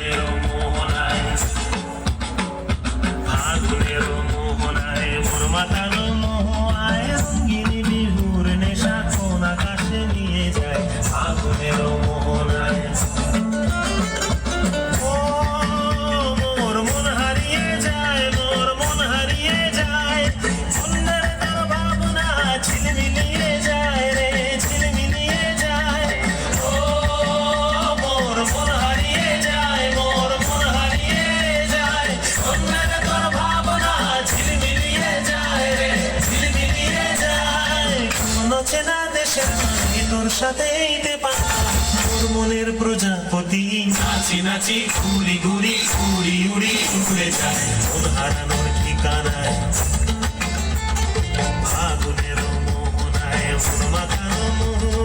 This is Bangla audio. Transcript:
ফাগুনের মোহনায় ফাগুনের মোহনায় মোর মাতানো মোহায় রঙিনী বিহুর নেশা কোন আকাশে নিয়ে যায় ফাগুনের মোহনায় ও মোর মন হারিয়ে যায় মোর মন হারিয়ে যায় অন্যের তোর ভাবনা ঝিলমিলিয়ে যায় রে ঝিলমিলিয়ে যায় ও মোর মন হারিয়ে যায় মোর মন হারিয়ে যায় অন্যের তোর ভাবনা ঝিলমিলিয়ে যায় রে ঝিলমিলিয়ে যায় কোন চেনা দেশের মাঝে তোর সাথেই তোর মনের প্রজাপতি নাচি নাচি ঘুরি ঘুরি উড়ি উড়ি উড়ে যায় মন হারানোর ঠিকানায় ফাগুনের মোহনায় মন মাখানো মোহ